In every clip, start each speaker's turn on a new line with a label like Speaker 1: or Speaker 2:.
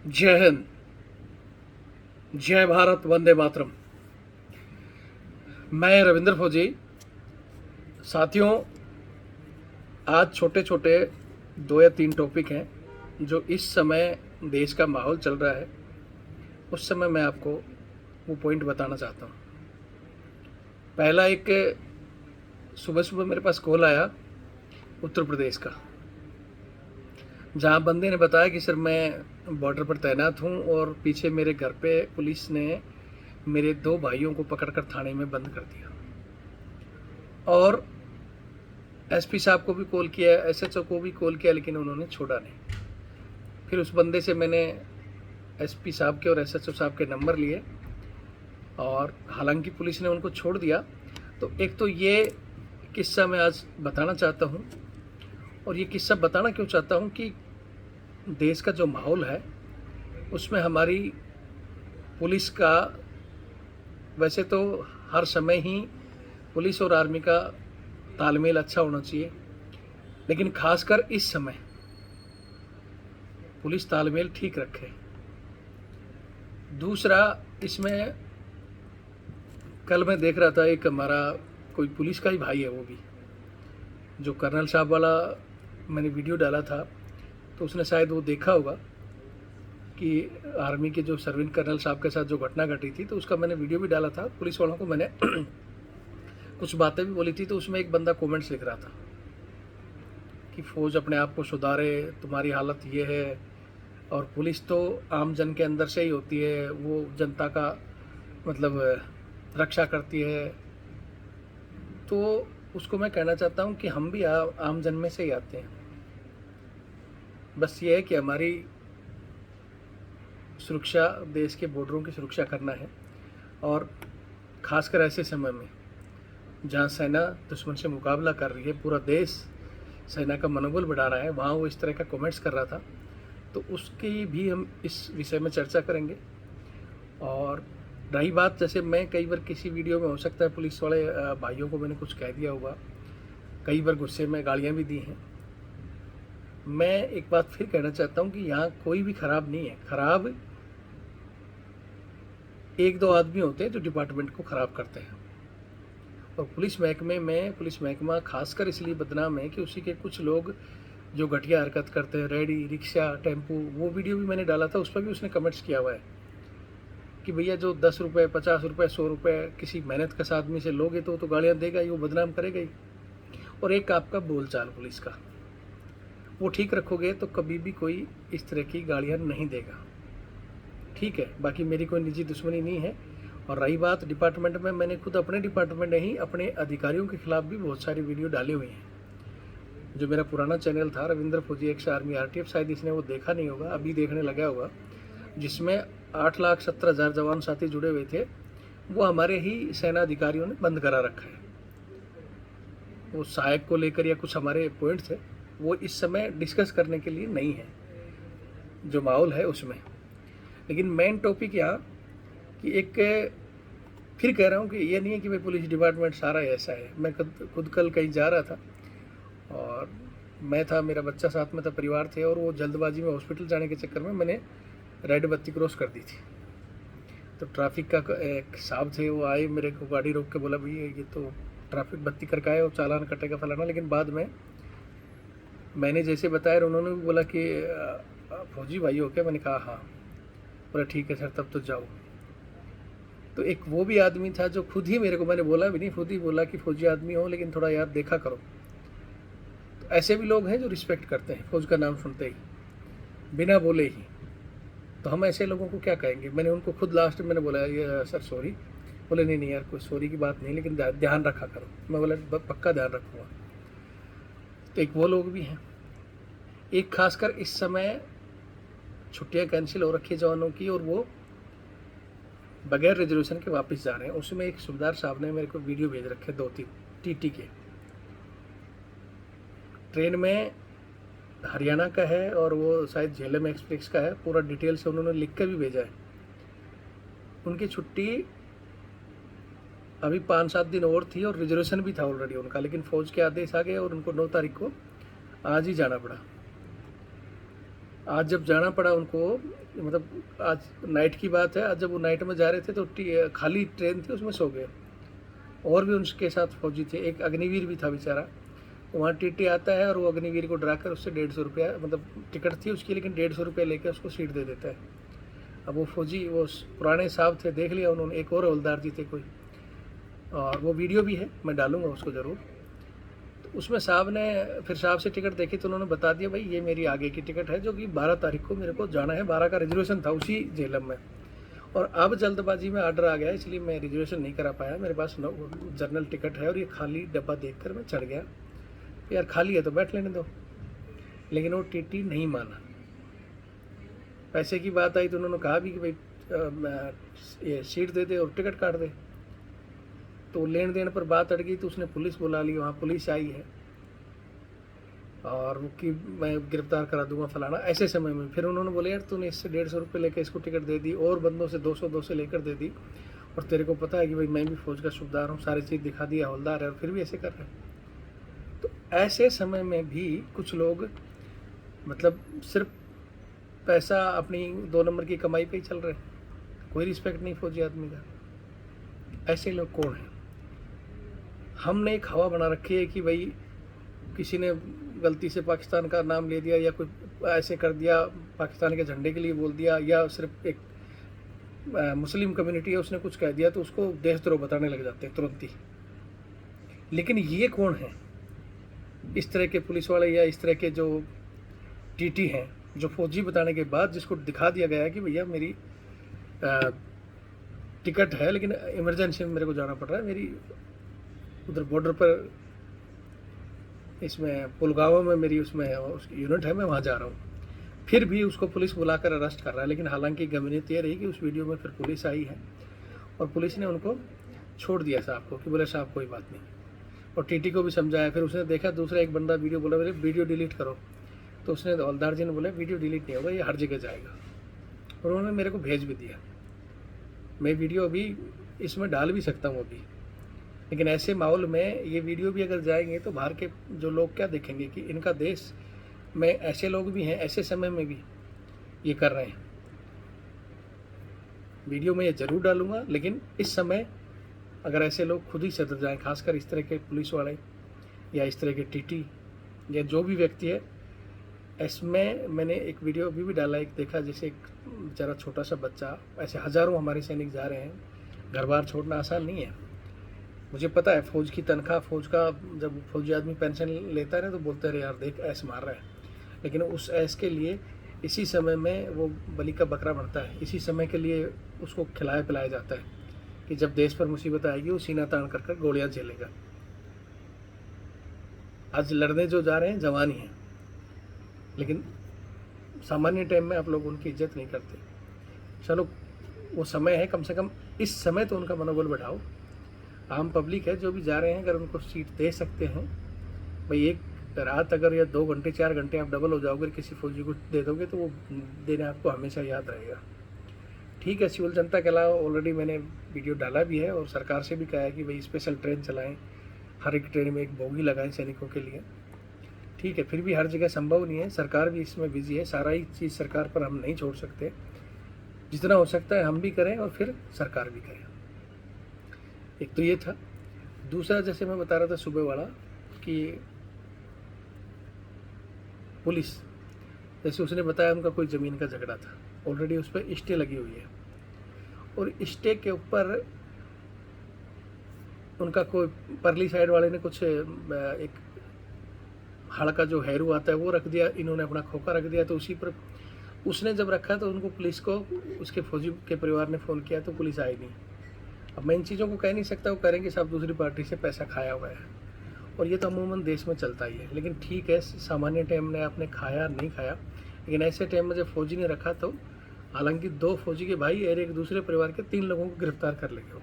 Speaker 1: जय हिंद, जय भारत, वंदे मातरम। मैं रविंद्र फौजी। साथियों, आज छोटे छोटे 2 या 3 टॉपिक हैं जो इस समय देश का माहौल चल रहा है, उस समय मैं आपको वो पॉइंट बताना चाहता हूँ। पहला, एक सुबह सुबह मेरे पास कॉल आया उत्तर प्रदेश का, जहाँ बंदे ने बताया कि सर मैं बॉर्डर पर तैनात हूँ और पीछे मेरे घर पे पुलिस ने मेरे 2 भाइयों को पकड़कर थाने में बंद कर दिया। और एसपी साहब को भी कॉल किया, एसएचओ को भी कॉल किया, लेकिन उन्होंने छोड़ा नहीं। फिर उस बंदे से मैंने एसपी साहब के और एसएचओ साहब के नंबर लिए और हालांकि पुलिस ने उनको छोड़ दिया। तो एक तो ये किस्सा मैं आज बताना चाहता हूँ, और ये किस्सा बताना क्यों चाहता हूँ कि देश का जो माहौल है उसमें हमारी पुलिस का, वैसे तो हर समय ही पुलिस और आर्मी का तालमेल अच्छा होना चाहिए, लेकिन खासकर इस समय पुलिस तालमेल ठीक रखे। दूसरा, इसमें कल मैं देख रहा था, एक हमारा कोई पुलिस का ही भाई है, वो भी जो कर्नल साहब वाला मैंने वीडियो डाला था, तो उसने शायद वो देखा होगा कि आर्मी के जो सर्विंट कर्नल साहब के साथ जो घटना घटी थी, तो उसका मैंने वीडियो भी डाला था। पुलिस वालों को मैंने कुछ बातें भी बोली थी। तो उसमें एक बंदा कमेंट्स लिख रहा था कि फ़ौज अपने आप को सुधारे, तुम्हारी हालत ये है, और पुलिस तो आम जन के अंदर से ही होती है, वो जनता का मतलब रक्षा करती है। तो उसको मैं कहना चाहता हूँ कि हम भी आम जन में से ही आते हैं। बस ये है कि हमारी सुरक्षा, देश के बॉर्डरों की सुरक्षा करना है, और ख़ासकर ऐसे समय में जहाँ सेना दुश्मन से मुकाबला कर रही है, पूरा देश सेना का मनोबल बढ़ा रहा है, वहाँ वो इस तरह का कमेंट्स कर रहा था। तो उसकी भी हम इस विषय में चर्चा करेंगे। और रही बात, जैसे मैं कई बार किसी वीडियो में हो सकता है पुलिस वाले भाइयों को मैंने कुछ कह दिया होगा, कई बार गुस्से में गालियाँ भी दी हैं। मैं एक बात फिर कहना चाहता हूँ कि यहाँ कोई भी ख़राब नहीं है। ख़राब 1-2 आदमी होते हैं जो डिपार्टमेंट को ख़राब करते हैं, और पुलिस महकमे में, पुलिस महकमा खासकर इसलिए बदनाम है कि उसी के कुछ लोग जो घटिया हरकत करते हैं, रेडी, रिक्शा, टेम्पू। वो वीडियो भी मैंने डाला था, उस पर भी उसने कमेंट्स किया हुआ है कि भैया जो 10 रुपये, 50 रुपये, 100 रुपये किसी मेहनत कश आदमी से लोगे तो गालियाँ देगा ही, वो बदनाम करेगा ही। और एक आपका बोलचाल पुलिस का, वो ठीक रखोगे तो कभी भी कोई इस तरह की गालियाँ नहीं देगा। ठीक है, बाकी मेरी कोई निजी दुश्मनी नहीं है। और रही बात डिपार्टमेंट में, मैंने खुद अपने डिपार्टमेंट नहीं, अपने अधिकारियों के खिलाफ भी बहुत सारी वीडियो डाली हुई हैं। जो मेरा पुराना चैनल था रविंद्र फौजी एक्स आर्मी आरटीएफ, शायद इसने वो देखा नहीं होगा, अभी देखने लगा होगा, जिसमें 8,70,000 जवान साथी जुड़े हुए थे। वो हमारे ही सेना अधिकारियों ने बंद करा रखा है। वो सहायक को लेकर या कुछ हमारे पॉइंट थे, वो इस समय डिस्कस करने के लिए नहीं है, जो माहौल है उसमें। लेकिन मेन टॉपिक यहाँ कि एक, फिर कह रहा हूँ कि ये नहीं है कि भाई पुलिस डिपार्टमेंट सारा ऐसा है। मैं खुद कल कहीं जा रहा था, और मैं था, मेरा बच्चा साथ में था, परिवार थे, और वो जल्दबाजी में हॉस्पिटल जाने के चक्कर में मैंने रेड बत्ती क्रॉस कर दी थी। तो ट्रैफिक का एक साहब थे, वो आए, मेरे को गाड़ी रोक के बोला भैया ये तो ट्रैफिक बत्ती करका है और चालान कटेगा फलाना। लेकिन बाद में मैंने जैसे बताया, उन्होंने भी बोला कि फौजी भाई हो क्या? मैंने कहा हाँ। बोला ठीक है सर, तब तो जाओ। तो एक वो भी आदमी था जो खुद ही मेरे को, मैंने बोला भी नहीं, खुद ही बोला कि फौजी आदमी हो लेकिन थोड़ा यार देखा करो। तो ऐसे भी लोग हैं जो रिस्पेक्ट करते हैं फौज का नाम सुनते ही, बिना बोले ही। तो हम ऐसे लोगों को क्या कहेंगे? मैंने उनको खुद लास्ट में मैंने बोला ये सर सॉरी। बोले नहीं नहीं यार, कोई सॉरी की बात नहीं, लेकिन ध्यान रखा करो। मैं बोला पक्का ध्यान रखूँगा। तो एक वो लोग भी हैं। एक खासकर इस समय छुट्टियाँ कैंसिल हो रखी है जवानों की, और वो बगैर रिजर्वेशन के वापस जा रहे हैं। उसमें एक सुबेदार साहब ने मेरे को वीडियो भेज रखे 2-3 टीटी के। ट्रेन में हरियाणा का है, और वो शायद झेलम एक्सप्रेस का है। पूरा डिटेल से उन्होंने लिख कर भी भेजा है। उनकी छुट्टी अभी 5-7 दिन और थी, और रिजर्वेशन भी था ऑलरेडी उनका, लेकिन फ़ौज के आदेश आ गए और उनको 9 तारीख को आज ही जाना पड़ा। आज जब जाना पड़ा उनको, मतलब आज नाइट की बात है, आज जब वो नाइट में जा रहे थे तो खाली ट्रेन थी, उसमें सो गए। और भी उनके साथ फौजी थे, एक अग्निवीर भी था बेचारा। वहाँ टीटी आता है और वो अग्निवीर को डराकर उससे 150 रुपया, मतलब टिकट थी उसकी, लेकिन 150 रुपये लेकर उसको सीट दे देता है। अब वो फौजी, वो पुराने साहब थे, देख लिया उन्होंने, एक और हवलदार जी थे कोई, और वो वीडियो भी है, मैं डालूंगा उसको ज़रूर। तो उसमें साहब ने फिर साहब से टिकट देखी तो उन्होंने बता दिया, भाई ये मेरी आगे की टिकट है, जो कि 12 तारीख को मेरे को जाना है। 12 का रिजर्वेशन था उसी झेलम में, और अब जल्दबाजी में ऑर्डर आ गया, इसलिए मैं रिजर्वेशन नहीं करा पाया। मेरे पास जनरल टिकट है और ये खाली डब्बा देखकर मैं चढ़ गया, यार खाली है तो बैठ लेने दो। लेकिन वो टीटी नहीं माना। पैसे की बात आई तो उन्होंने कहा भी कि भाई ये सीट दे दे और टिकट काट दे। तो लेन देन पर बात अड़ गई, तो उसने पुलिस बुला ली, वहाँ पुलिस आई है और वो कि मैं गिरफ्तार करा दूंगा फलाना। ऐसे समय में फिर उन्होंने बोले, यार तूने इससे 150 रुपये लेकर इसको टिकट दे दी, और बंदों से 200 लेकर दे दी, और तेरे को पता है कि भाई मैं भी फौज का सूबेदार हूँ, सारी चीज़ दिखा दिया, हवलदार है, और फिर भी ऐसे कर रहे हैं। तो ऐसे समय में भी कुछ लोग मतलब सिर्फ पैसा, अपनी 2 नंबर की कमाई पे ही चल रहे हैं, कोई रिस्पेक्ट नहीं फौजी आदमी का। ऐसे लोग कौन हैं? हमने एक हवा बना रखी है कि भाई किसी ने गलती से पाकिस्तान का नाम ले दिया, या कोई ऐसे कर दिया, पाकिस्तान के झंडे के लिए बोल दिया, या सिर्फ एक मुस्लिम कम्युनिटी है उसने कुछ कह दिया, तो उसको देशद्रोह बताने लग जाते हैं तुरंत ही। लेकिन ये कौन है इस तरह के पुलिस वाले, या इस तरह के जो टीटी हैं, जो फौजी बताने के बाद जिसको दिखा दिया गया है कि भैया मेरी टिकट है, लेकिन इमरजेंसी में मेरे को जाना पड़ रहा है, मेरी उधर बॉर्डर पर इसमें पुलगावा में मेरी उसमें यूनिट है, मैं वहाँ जा रहा हूँ, फिर भी उसको पुलिस बुलाकर अरेस्ट कर रहा है। लेकिन हालांकि गंभीरता ये रही कि उस वीडियो में फिर पुलिस आई है और पुलिस ने उनको छोड़ दिया साहब को, कि बोले साहब कोई बात नहीं, और टीटी को भी समझाया। फिर उसने देखा दूसरा एक बंदा वीडियो, बोला मेरे वीडियो डिलीट करो, तो उसने हवलदार जी ने बोला वीडियो डिलीट नहीं होगा, ये हर जगह जाएगा, और उन्होंने मेरे को भेज भी दिया। मैं वीडियो अभी इसमें डाल भी सकता हूँ अभी, लेकिन ऐसे माहौल में ये वीडियो भी अगर जाएंगे तो बाहर के जो लोग क्या देखेंगे कि इनका देश में ऐसे लोग भी हैं, ऐसे समय में भी ये कर रहे हैं। वीडियो में ये ज़रूर डालूंगा, लेकिन इस समय अगर ऐसे लोग खुद ही सदर जाएं, खासकर इस तरह के पुलिस वाले या इस तरह के टीटी या जो भी व्यक्ति है, इसमें मैंने एक वीडियो अभी भी डाला, एक देखा जैसे एक बेचारा छोटा सा बच्चा, ऐसे हज़ारों हमारे सैनिक जा रहे हैं, घर बार छोड़ना आसान नहीं है। मुझे पता है फौज की तनख्वाह, फौज का जब फौजी आदमी पेंशन लेता है ना तो बोलते रहे यार देख ऐस मार रहा है, लेकिन उस ऐस के लिए इसी समय में वो बलि का बकरा बनता है, इसी समय के लिए उसको खिलाया पिलाया जाता है कि जब देश पर मुसीबत आएगी वो सीना तान कर गोलियां झेलेगा। आज लड़ने जो जा रहे हैं जवान ही हैं, लेकिन सामान्य टाइम में आप लोग उनकी इज्जत नहीं करते। चलो वो समय है, कम से कम इस समय तो उनका मनोबल बढ़ाओ। आम पब्लिक है जो भी जा रहे हैं, अगर उनको सीट दे सकते हैं, भाई एक रात अगर या 2 घंटे 4 घंटे आप डबल हो जाओगे, किसी फौजी को दे दोगे तो वो देने आपको हमेशा याद रहेगा। ठीक है, सिविल जनता के अलावा ऑलरेडी मैंने वीडियो डाला भी है और सरकार से भी कहा है कि भाई स्पेशल ट्रेन चलाएं, हर एक ट्रेन में एक बोगी लगाएं सैनिकों के लिए। ठीक है, फिर भी हर जगह संभव नहीं है, सरकार भी इसमें बिजी है, सारा ही चीज़ सरकार पर हम नहीं छोड़ सकते। जितना हो सकता है हम भी करें और फिर सरकार भी करे। एक तो ये था। दूसरा, जैसे मैं बता रहा था सुबह वाला, कि पुलिस, जैसे उसने बताया उनका कोई ज़मीन का झगड़ा था, ऑलरेडी उस पर स्टे लगी हुई है, और स्टे के ऊपर उनका कोई परली साइड वाले ने कुछ एक हड़ का जो हैरू आता है वो रख दिया, इन्होंने अपना खोखा रख दिया, तो उसी पर उसने जब रखा तो उनको पुलिस को, उसके फौजी के परिवार ने फ़ोन किया तो पुलिस आई नहीं। अब मैं इन चीज़ों को कह नहीं सकता, वो करेंगे सब दूसरी पार्टी से पैसा खाया हुआ है, और ये तो अमूमन देश में चलता ही है। लेकिन ठीक है, सामान्य टाइम में आपने खाया नहीं खाया, लेकिन ऐसे टाइम में जब फौजी ने रखा तो हालांकि 2 फौजी के भाई और एक दूसरे परिवार के 3 लोगों को गिरफ्तार कर ले गए।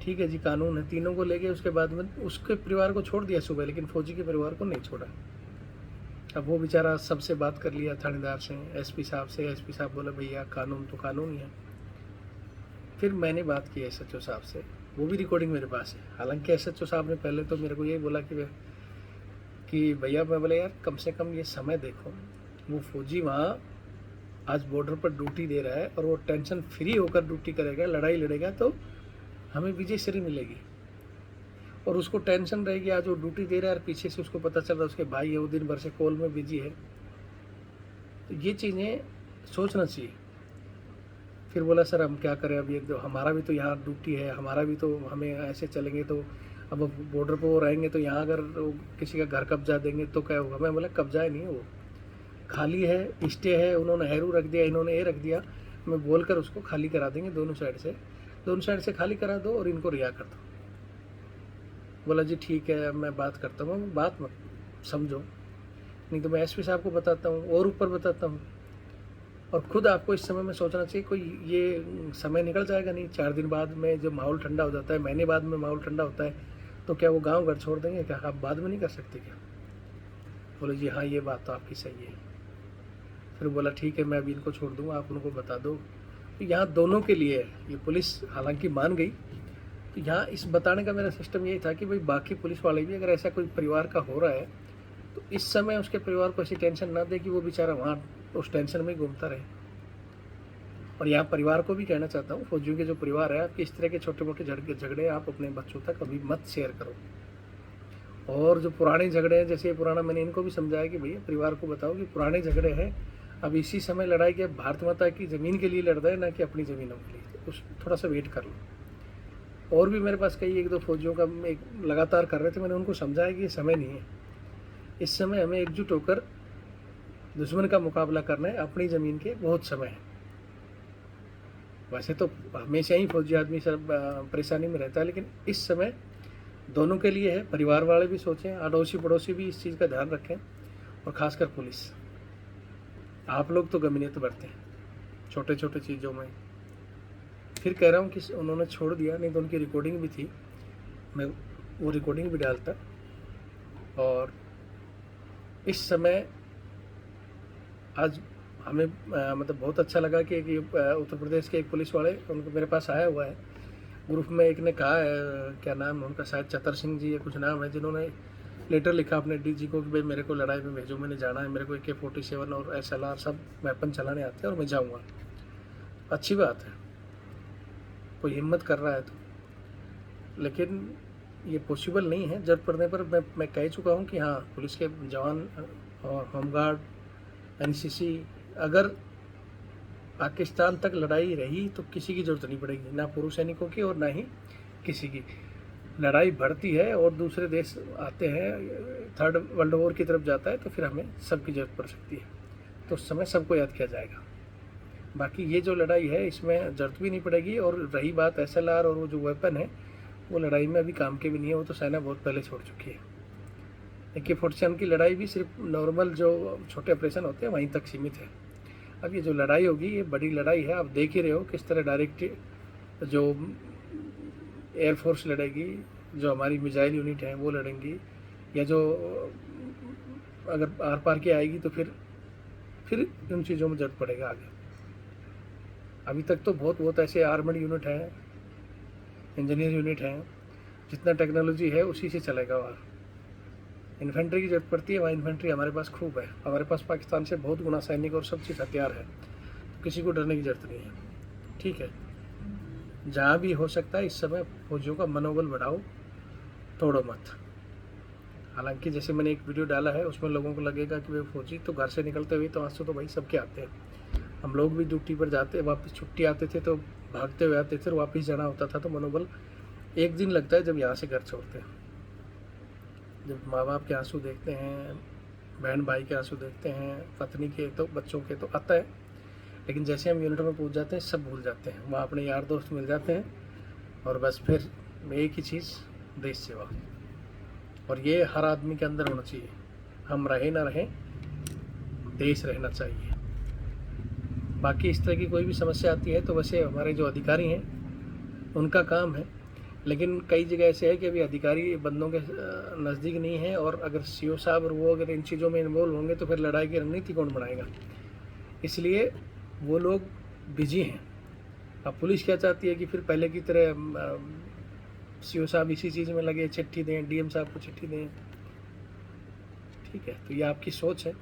Speaker 1: ठीक है जी, कानून है, तीनों को ले गए, उसके बाद में उसके परिवार को छोड़ दिया सुबह, लेकिन फौजी के परिवार को नहीं छोड़ा। अब वो बेचारा सबसे बात कर लिया, थानेदार से, एसपी साहब से, एसपी साहब बोले भैया कानून तो कानून ही है। फिर मैंने बात की एसएचओ साहब से, वो भी रिकॉर्डिंग मेरे पास है। हालांकि एसएचओ साहब ने पहले तो मेरे को यही बोला कि भैया, मैं बोले यार कम से कम ये समय देखो, वो फौजी वहाँ आज बॉर्डर पर ड्यूटी दे रहा है और वो टेंशन फ्री होकर ड्यूटी करेगा, लड़ाई लड़ेगा तो हमें विजय श्री मिलेगी। और उसको टेंशन रहेगी आज वो ड्यूटी दे रहा है और पीछे से उसको पता चल रहा है उसके भाई है वो दिन भर से कॉल में बिजी है। तो ये चीज़ें सोचना चाहिए। फिर बोला सर हम क्या करें, अब ये तो हमारा भी तो यहाँ ड्यूटी है, हमारा भी तो, हमें ऐसे चलेंगे तो अब बॉर्डर पर वो रहेंगे तो यहाँ अगर वो किसी का घर कब्जा देंगे तो क्या होगा। मैं बोला कब्जा नहीं है, वो खाली है, स्टे है, उन्होंने हैरू रख दिया, इन्होंने ये रख दिया, मैं बोलकर उसको खाली करा देंगे दोनों साइड से खाली करा दो और इनको रिहा कर दो। बोला जी ठीक है मैं बात करता हूँ, बात मत समझो, नहीं तो मैं एसपी साहब को बताता हूँ और ऊपर बताता हूँ। और ख़ुद आपको इस समय में सोचना चाहिए, कोई ये समय निकल जाएगा नहीं, 4 दिन बाद में जब माहौल ठंडा हो जाता है, महीने बाद में माहौल ठंडा होता है, तो क्या वो गांव घर छोड़ देंगे क्या? आप बाद में नहीं कर सकते क्या? बोले जी हाँ ये बात तो आपकी सही है। फिर बोला ठीक है मैं अभी इनको छोड़ दूँगा, आप उनको बता दो। तो यहाँ दोनों के लिए है, ये पुलिस हालांकि मान गई, तो यहाँ इस बताने का मेरा सिस्टम यही था कि भाई बाकी पुलिस वाले भी अगर ऐसा कोई परिवार का हो रहा है तो इस समय उसके परिवार को ऐसी टेंशन ना दे कि वो बेचारा वहाँ उस टेंशन में ही घूमता रहे। और यहाँ परिवार को भी कहना चाहता हूँ, फौजियों के जो परिवार है, आपके इस तरह के छोटे मोटे झगड़े आप अपने बच्चों तक कभी मत शेयर करो। और जो पुराने झगड़े हैं, जैसे पुराना, मैंने इनको भी समझाया कि भैया परिवार को बताओ कि पुराने झगड़े हैं, अब इसी समय लड़ाई के भारत माता की ज़मीन के लिए लड़ रहे हैं, ना कि अपनी ज़मीनों के लिए, तो उस थोड़ा सा वेट कर लो। और भी मेरे पास कई 1-2 फौजियों का एक लगातार कर रहे थे, मैंने उनको समझाया कि ये समय नहीं है, इस समय हमें एकजुट होकर दुश्मन का मुकाबला करना है, अपनी ज़मीन के बहुत समय है। वैसे तो हमेशा ही फौजी आदमी सब परेशानी में रहता है, लेकिन इस समय दोनों के लिए है। परिवार वाले भी सोचें, अड़ोसी पड़ोसी भी इस चीज़ का ध्यान रखें, और ख़ासकर पुलिस। आप लोग तो गमीनियत बरतें छोटे छोटे चीज़ों में। फिर कह रहा हूँ कि उन्होंने छोड़ दिया, नहीं तो उनकी रिकॉर्डिंग भी थी, मैं वो रिकॉर्डिंग भी डालता। और इस समय आज हमें मतलब बहुत अच्छा लगा कि उत्तर प्रदेश के एक पुलिस वाले उनको मेरे पास आया हुआ है। ग्रुप में एक ने कहा है, क्या नाम है उनका, शायद चतर सिंह जी या कुछ नाम है, जिन्होंने लेटर लिखा अपने डीजी को कि भाई मेरे को लड़ाई में भेजो, मैंने जाना है, मेरे को AK-47 और SLR सब वेपन चलाने आते हैं और मैं जाऊँगा। अच्छी बात है, कोई हिम्मत कर रहा है तो, लेकिन ये पॉसिबल नहीं है। जरूरत पड़ने पर मैं कह चुका हूँ कि हाँ, पुलिस के जवान और होमगार्ड, NCC, अगर पाकिस्तान तक लड़ाई रही तो किसी की ज़रूरत नहीं पड़ेगी, ना पुरुष सैनिकों की और ना ही किसी की। लड़ाई बढ़ती है और दूसरे देश आते हैं, 3rd वर्ल्ड वॉर की तरफ जाता है, तो फिर हमें सबकी ज़रूरत पड़ सकती है, तो उस समय सबको याद किया जाएगा। बाकी ये जो लड़ाई है इसमें ज़रूरत भी नहीं पड़ेगी। और रही बात SLR और वो जो वेपन है, वो लड़ाई में अभी काम के भी नहीं है, वो तो सेना बहुत पहले छोड़ चुकी है। AK-47 की लड़ाई भी सिर्फ नॉर्मल जो छोटे ऑपरेशन होते हैं वहीं तक सीमित है। अब ये जो लड़ाई होगी ये बड़ी लड़ाई है, आप देख ही रहे हो किस तरह डायरेक्ट जो एयरफोर्स लड़ेगी, जो हमारी मिसाइल यूनिट हैं वो लड़ेंगी, या जो अगर आर पार की आएगी तो फिर उन चीज़ों में जरूरत पड़ेगा आगे। अभी तक तो बहुत ऐसे आर्मड यूनिट हैं, इंजीनियर यूनिट हैं, जितना टेक्नोलॉजी है उसी से चलेगा। वहाँ इन्फेंट्री की जरूरत पड़ती है, वहाँ इन्फेंट्री हमारे पास खूब है, हमारे पास पाकिस्तान से बहुत गुना सैनिक और सब चीज़ हथियार है, तो किसी को डरने की जरूरत नहीं है। ठीक है, जहाँ भी हो सकता है इस समय फौजियों का मनोबल बढ़ाओ, तोड़ो मत। हालांकि जैसे मैंने एक वीडियो डाला है उसमें लोगों को लगेगा कि वे फौजी तो घर से निकलते हुए तो आंसू तो भाई सबके आते हैं, हम लोग भी ड्यूटी पर जाते, वापस छुट्टी आते थे तो भागते हुए आते थे और वापस जाना होता था, तो मनोबल एक दिन लगता है जब यहाँ से घर छोड़ते हैं। जब माँ बाप के आंसू देखते हैं, बहन भाई के आंसू देखते हैं, पत्नी के तो बच्चों के तो आता है, लेकिन जैसे हम यूनिट में पहुँच जाते हैं सब भूल जाते हैं, वहाँ अपने यार दोस्त मिल जाते हैं, और बस फिर एक ही चीज़, देश सेवा। और ये हर आदमी के अंदर होना चाहिए, हम रहे ना रहें, देश रहना चाहिए। बाकी इस तरह की कोई भी समस्या आती है तो वैसे हमारे जो अधिकारी हैं उनका काम है, लेकिन कई जगह ऐसे है कि अभी अधिकारी बंदों के नज़दीक नहीं है, और अगर CO साहब और वो अगर इन चीज़ों में इन्वॉल्व होंगे तो फिर लड़ाई की रणनीति कौन बनाएगा, इसलिए वो लोग बिजी हैं। अब पुलिस क्या चाहती है कि फिर पहले की तरह CO साहब इसी चीज़ में लगे, चिट्ठी दें, DM साहब को चिट्ठी दें। ठीक है, तो ये आपकी सोच है,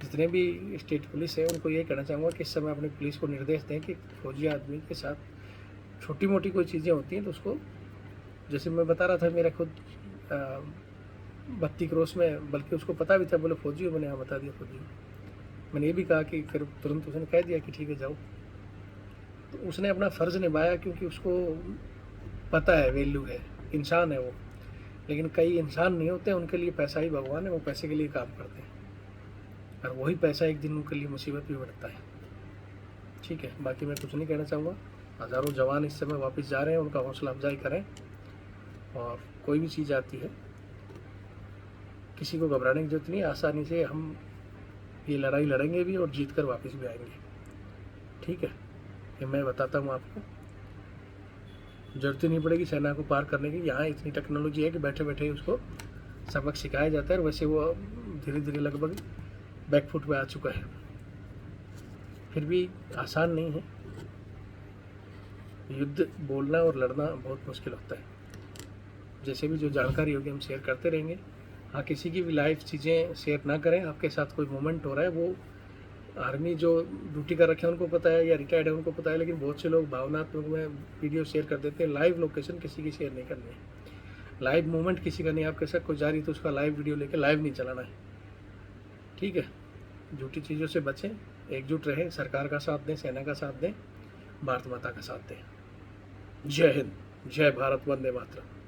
Speaker 1: जितने भी स्टेट पुलिस है उनको ये कहना चाहूँगा कि इस समय अपनी पुलिस को निर्देश दें कि फौजी आदमी के साथ छोटी मोटी कोई चीज़ें होती हैं तो उसको, जैसे मैं बता रहा था मेरा खुद बत्ती क्रॉस में, बल्कि उसको पता भी था, बोले फौजी हो, मैंने यहाँ बता दिया फौजी हो। मैंने ये भी कहा कि फिर तुरंत उसने कह दिया कि ठीक है जाओ। तो उसने अपना फ़र्ज़ निभाया क्योंकि उसको पता है, वैल्यू है, इंसान है वो। लेकिन कई इंसान नहीं होते, उनके लिए पैसा ही भगवान है, वो पैसे के लिए काम करते हैं और वही पैसा एक दिन उनके लिए मुसीबत भी बढ़ता है। ठीक है, बाकी मैं कुछ नहीं कहना चाहूँगा। हज़ारों जवान इस समय वापस जा रहे हैं, उनका हौसला अफजाई करें। और कोई भी चीज़ आती है, किसी को घबराने की जरूरत नहीं, आसानी से हम ये लड़ाई लड़ेंगे भी और जीत कर वापस भी आएंगे। ठीक है, ये मैं बताता हूँ आपको, जरूरत ही नहीं पड़ेगी सेना को पार करने की। यहाँ इतनी टेक्नोलॉजी है कि बैठे बैठे ही उसको सबक सिखाया जाता है और वैसे वो धीरे धीरे लगभग बैकफुट पे आ चुका है। फिर भी आसान नहीं है, युद्ध बोलना और लड़ना बहुत मुश्किल होता है। जैसे भी जो जानकारी होगी हम शेयर करते रहेंगे। हाँ, किसी की भी लाइव चीज़ें शेयर ना करें। आपके साथ कोई मोमेंट हो रहा है, वो आर्मी जो ड्यूटी कर रखे हैं उनको पता है या रिटायर्ड है उनको पता है, लेकिन बहुत से लोग भावनात्मक में वीडियो शेयर कर देते हैं। लाइव लोकेशन किसी की शेयर नहीं करनी है, लाइव मोमेंट किसी का नहीं। आपके साथ कोई जा रही तो उसका लाइव वीडियो लेके लाइव नहीं चलाना है। ठीक है, झूठी चीज़ों से बचें, एकजुट रहें, सरकार का साथ दें, सेना का साथ दें, भारत माता का साथ दें। जय हिंद, जय भारत, वंदे मातरम।